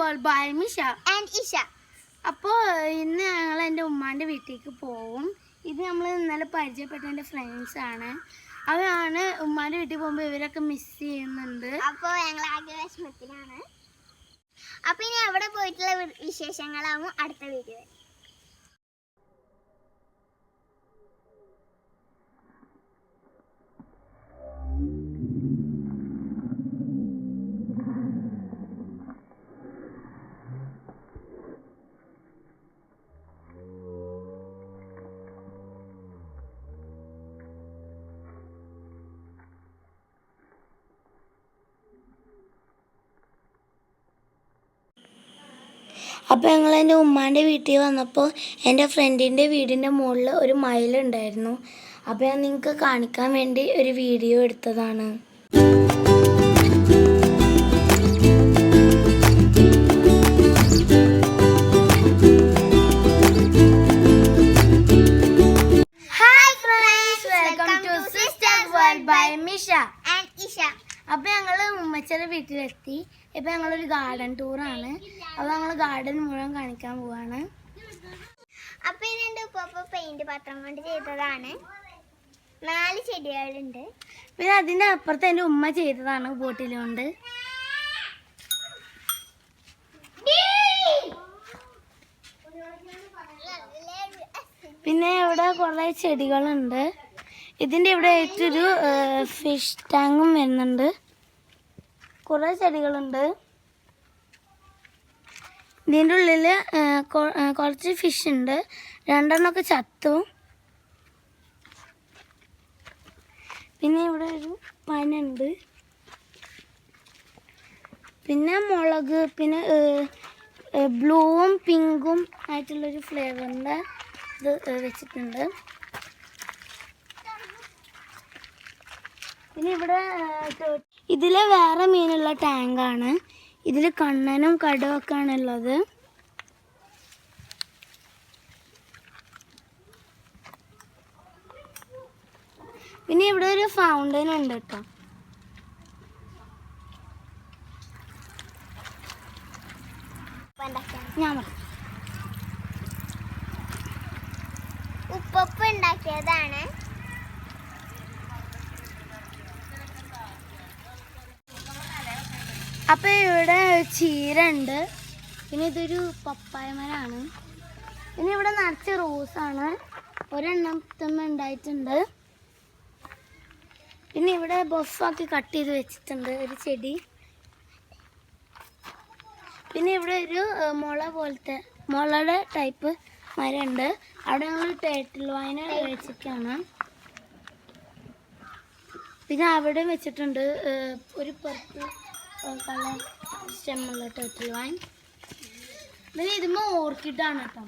world by Misha and Isha. അപ്പോൾ ഇന്ന് ഞങ്ങൾ എൻ്റെ ഉമ്മാൻ്റെ വീട്ടിലേക്ക് പോവും. ഇത് നമ്മൾ ഇന്നലെ പരിചയപ്പെട്ട എൻ്റെ ഫ്രണ്ട്സാണ്. അവരാണ് ഉമ്മാൻ്റെ വീട്ടിൽ പോകുമ്പോൾ ഇവരൊക്കെ മിസ് ചെയ്യുന്നുണ്ട്. അപ്പോൾ ഞങ്ങൾ ആകെ വിഷമത്തിലാണ്. അപ്പോൾ ഇനി അവിടെ പോയിട്ടുള്ള വിശേഷങ്ങളാവും അടുത്ത വീഡിയോ. അപ്പോൾ ഞങ്ങൾ എൻ്റെ ഉമ്മാൻ്റെ വീട്ടിൽ വന്നപ്പോൾ എൻ്റെ ഫ്രണ്ടിൻ്റെ വീടിൻ്റെ മുകളിൽ ഒരു മയിലുണ്ടായിരുന്നു. അപ്പോൾ ഞാൻ നിങ്ങൾക്ക് കാണിക്കാൻ വേണ്ടി ഒരു വീഡിയോ എടുത്തതാണ്. Hi friends, welcome to sisters world by Misha and Isha. അപ്പോൾ ഞങ്ങൾ ഉമ്മച്ചയുടെ വീട്ടിലെത്തി. ഇപ്പോൾ ഞങ്ങളൊരു ഗാർഡൻ ടൂറാണ്. അപ്പോൾ ഞങ്ങൾ ഗാർഡൻ മുഴുവൻ കാണിക്കാൻ പോവാണ്. അപ്പോൾ ഇനി എൻ്റെ ഉപ്പ പെയിന്റ് പാത്രം കൊണ്ട് ചെയ്തതാണ്. 4 ചെടികളുണ്ട്. പിന്നെ അതിൻ്റെ അപ്പുറത്ത് എൻ്റെ ഉമ്മ ചെയ്തതാണ് ബോട്ടിൽ കൊണ്ട്. പിന്നെ ഇവിടെ കുറേ ചെടികളുണ്ട്. ഇതിൻ്റെ ഇവിടെ ആയിട്ടൊരു ഫിഷ് ടാങ്കും വരുന്നുണ്ട്. കുറേ ചെടികളുണ്ട്. ഇതിൻ്റെ ഉള്ളിൽ കുറച്ച് ഫിഷ് ഉണ്ട്. 2 എണ്ണമൊക്കെ ചത്തു. പിന്നെ ഇവിടെ ഒരു പനുണ്ട്. പിന്നെ മുളക്, പിന്നെ ബ്ലൂവും പിങ്കും ആയിട്ടുള്ളൊരു ഫ്ലേവറിൻ്റെ ഇത് വെച്ചിട്ടുണ്ട്. പിന്നെ ഇവിടെ ഇതിൽ വേറെ മീനുള്ള ടാങ്കാണ്. ഇതിൽ കണ്ണനും കടവൊക്കെ ആണുള്ളത്. പിന്നെ ഇവിടെ ഒരു ഫൗണ്ടൻ ഉണ്ട് കേട്ടോ. ഞാൻ ഉപ്പ ഉണ്ടാക്കിയതാണ്. അപ്പോൾ ഇവിടെ ചീര ഉണ്ട്. പിന്നെ ഇതൊരു പപ്പായ മരമാണ്. പിന്നെ ഇവിടെ നിറച്ച് റോസാണ്. ഒരെണ്ണത്തമ്മ ഉണ്ടായിട്ടുണ്ട്. പിന്നെ ഇവിടെ ബൊഫാക്കി കട്ട് ചെയ്ത് വെച്ചിട്ടുണ്ട് ഒരു ചെടി. പിന്നെ ഇവിടെ ഒരു മുള പോലത്തെ മുളയുടെ ടൈപ്പ് മരമുണ്ട്. അവിടെ ഞങ്ങൾ ടേട്ടിൽ വൈന വെച്ചിട്ടാണ്. പിന്നെ അവിടെ വെച്ചിട്ടുണ്ട് ഒരു പർപ്പിൾ കളർ സ്റ്റെമ്മുള്ള ടേട്ടിൽ വൈൻ. പിന്നെ ഇതുമ്പോൾ ഓർക്കിഡാണ് കേട്ടോ.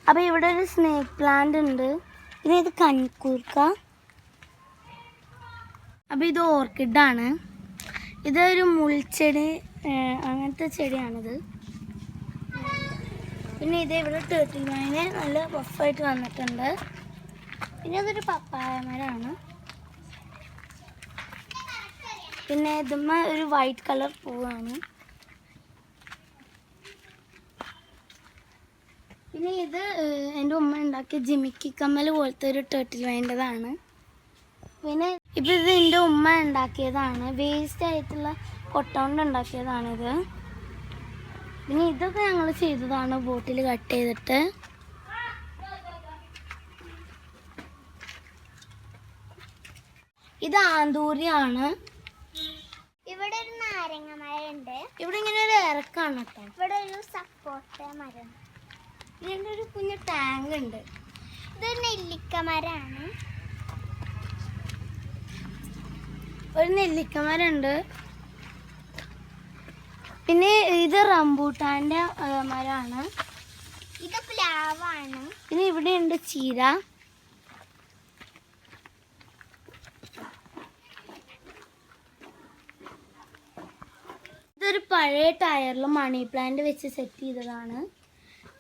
അപ്പോൾ ഇവിടെ ഒരു സ്നേക്ക് പ്ലാന്റ് ഉണ്ട്. പിന്നെ ഇത് കണിക്കൂർക്ക. അപ്പോൾ ഇത് ഓർക്കിഡാണ്. ഇതൊരു മുൾച്ചെടി, അങ്ങനത്തെ ചെടിയാണിത്. പിന്നെ ഇത് ഇവിടെ ടേട്ടിൽ വൈന് നല്ല ബഫായിട്ട് വന്നിട്ടുണ്ട്. പിന്നെ ഇതൊരു പപ്പായ മരമാണ്. പിന്നെ ഇതുമ്മ ഒരു വൈറ്റ് കളർ പൂവാണ്. പിന്നെ ഇത് എൻ്റെ ഉമ്മ ഉണ്ടാക്കിയ ജിമിക്കി കമ്മൽ പോലത്തെ ഒരു ടേട്ടിൽ വൈൻ്റെതാണ്. പിന്നെ ഇപ്പം ഇത് എൻ്റെ ഉമ്മ ഉണ്ടാക്കിയതാണ്. വേസ്റ്റ് ആയിട്ടുള്ള കൊട്ട കൊണ്ട് ഉണ്ടാക്കിയതാണിത്. പിന്നെ ഇതൊക്കെ ഞങ്ങൾ ചെയ്തതാണ് ബോട്ടിൽ കട്ട് ചെയ്തിട്ട്. ഇത് ആന്തൂരിയാണ്. ഇവിടെ ഒരു നാരങ്ങ മരമുണ്ട്. ഇവിടെ ഇങ്ങനെ ഒരു ഇറക്കാണ് കേട്ടോ. ഇവിടെ ഒരു സപ്പോർട്ട മരം. ഇതിൻ്റെ ഒരു കുഞ്ഞു ടാങ്ക് ഉണ്ട്. ഇതൊരു നെല്ലിക്ക മരമാണ്. ഒരു നെല്ലിക്ക മരമുണ്ട്. പിന്നെ ഇത് റംബൂട്ടാൻ്റെ മരമാണ്. ഇത് പ്ലാവാണ്. പിന്നെ ഇവിടെ ഉണ്ട് ചീര. ഇതൊരു പഴയ ടയറിൽ മണി പ്ലാന്റ് വെച്ച് സെറ്റ് ചെയ്തതാണ്.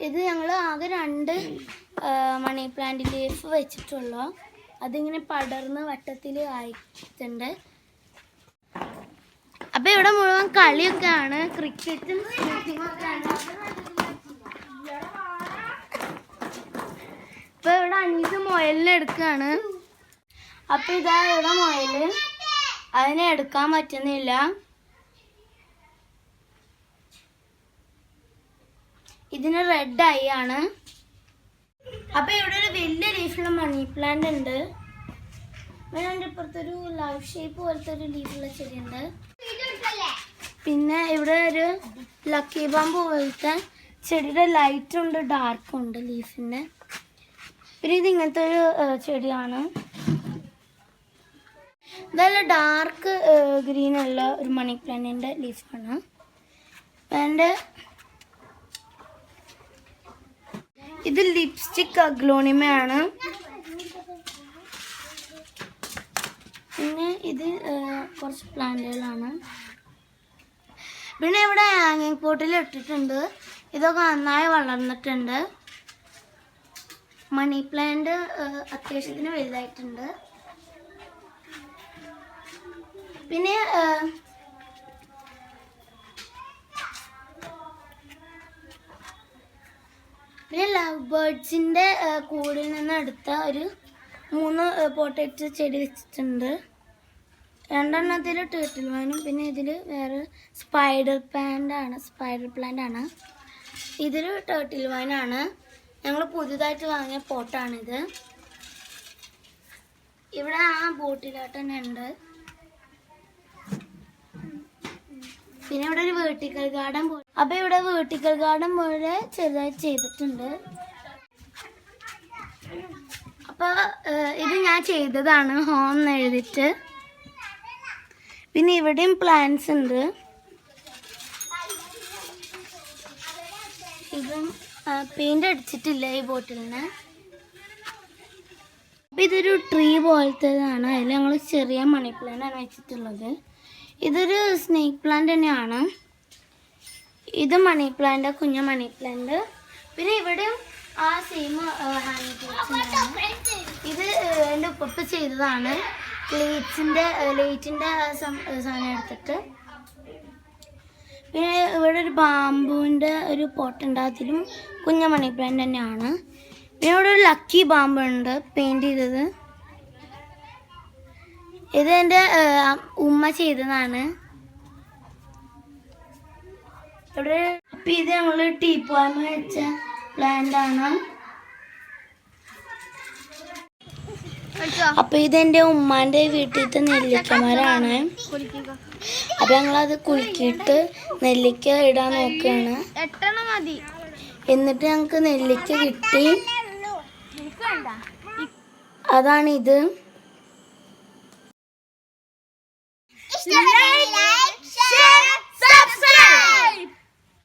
ഇത് ഞങ്ങൾ ആകെ 2 മണി പ്ലാന്റ് ലീഫ് വെച്ചിട്ടുള്ളൂ. അതിങ്ങനെ പടർന്ന് വട്ടത്തിൽ ആയിട്ടുണ്ട്. അപ്പം ഇവിടെ മുഴുവൻ കളിയൊക്കെയാണ്, ക്രിക്കറ്റും സ്കീപ്പിങ്ങൊക്കെയാണ്. ഇപ്പം ഇവിടെ അനീസ് മുയലിനെടുക്കുകയാണ്. അപ്പം ഇതാ ഇവിടെ മുയൽ, അതിനെ എടുക്കാൻ പറ്റുന്നില്ല. ഇതിന് റെഡ് ഐ ആണ്. അപ്പൊ ഇവിടെ ഒരു വലിയ ലീഫുള്ള മണി പ്ലാന്റ് ഉണ്ട്. അതിൻ്റെ ഇപ്പുറത്തൊരു ലവ് ഷേപ്പ് പോലത്തെ ഒരു ലീഫുള്ള ചെടിയുണ്ട്. പിന്നെ ഇവിടെ ഒരു ലക്കി ബാമ്പ് പോലത്തെ ചെടിയുടെ ലൈറ്റും ഉണ്ട്, ഡാർക്കും ഉണ്ട് ലീഫിൻ്റെ. പിന്നെ ഇത് ഇങ്ങനത്തെ ഒരു ചെടിയാണ്. ഇതല്ല ഡാർക്ക് ഗ്രീൻ ഉള്ള ഒരു മണി പ്ലാന്റിൻ്റെ ലീഫാണ്. അതിൻ്റെ ഇത് ലിപ്സ്റ്റിക് അഗ്ലോണിമയാണ്. പിന്നെ ഇത് കുറച്ച് പ്ലാന്റുകളാണ്. പിന്നെ ഇവിടെ ഹാങ്ങിങ് പോട്ടിൽ ഇട്ടിട്ടുണ്ട്. ഇതൊക്കെ നന്നായി വളർന്നിട്ടുണ്ട്. മണി പ്ലാന്റ് അത്യാവശ്യത്തിന് വലുതായിട്ടുണ്ട്. പിന്നെ പിന്നെ ലവ് ബേർഡ്സിൻ്റെ കൂടിൽ നിന്ന് എടുത്ത ഒരു 3 പോട്ടറ്റ് ചെടി വെച്ചിട്ടുണ്ട്. 2 എണ്ണത്തിൽ ടേർട്ടിൽ വൈനും പിന്നെ ഇതിൽ വേറെ സ്പൈഡർ പ്ലാന്റ് ആണ്. ഇതിൽ ടേർട്ടിൽ വൈനാണ്. ഞങ്ങൾ പുതിയതായിട്ട് വാങ്ങിയ പോട്ടാണിത്. ഇവിടെ ആ ബോട്ടിലായിട്ട് തന്നെ ഉണ്ട്. പിന്നെ ഇവിടെ ഒരു വേർട്ടിക്കൽ ഗാർഡൻ പോലെ, അപ്പം ഇവിടെ വേർട്ടിക്കൽ ഗാർഡൻ പോലെ ചെറുതായിട്ട് ചെയ്തിട്ടുണ്ട്. അപ്പോൾ ഇത് ഞാൻ ചെയ്തതാണ് ഹോം എന്ന് എഴുതിയിട്ട്. പിന്നെ ഇവിടെയും പ്ലാന്റ്സ് ഉണ്ട്. ഇതും പെയിന്റ് അടിച്ചിട്ടില്ല ഈ ബോട്ടിലിന്. അപ്പം ഇതൊരു ട്രീ പോലത്തേതാണ്. അതിൽ ഞങ്ങൾ ചെറിയ മണി പ്ലാന്റ് ആണ് വെച്ചിട്ടുള്ളത്. ഇതൊരു സ്നേക്ക് പ്ലാന്റ് തന്നെയാണ്. ഇത് മണി പ്ലാന്റ്, കുഞ്ഞ മണി പ്ലാന്റ്. പിന്നെ ഇവിടെയും ആ സെയിം ഹാങ് പോട്ട്സാണ്. ഇത് എൻ്റെ ഉപ്പ ചെയ്തതാണ്. ലൈറ്റിൻ്റെ സാധനം എടുത്തിട്ട്. പിന്നെ ഇവിടെ ഒരു ബാമ്പുവിൻ്റെ ഒരു പോട്ടുണ്ട്. അതിലും കുഞ്ഞ മണി പ്ലാന്റ് തന്നെയാണ്. പിന്നെ ഇവിടെ ഒരു ലക്കി ബാമ്പുണ്ട് പെയിൻറ് ചെയ്തത്. ഇത് എൻ്റെ ഉമ്മ ചെയ്തതാണ്. ഇവിടെ അപ്പം ഇത് ഞങ്ങൾ ടീപ്പോയ്മ വെച്ച പ്ലാന്റ് ആണ്. അപ്പം ഇതെൻ്റെ ഉമ്മാൻ്റെ വീട്ടിലത്തെ നെല്ലിക്കമരാണ്. അപ്പം ഞങ്ങളത് കുലുക്കിയിട്ട് നെല്ലിക്ക ഇടാൻ നോക്കുകയാണ്. എന്നിട്ട് ഞങ്ങൾക്ക് നെല്ലിക്ക കിട്ടി. അതാണിത്.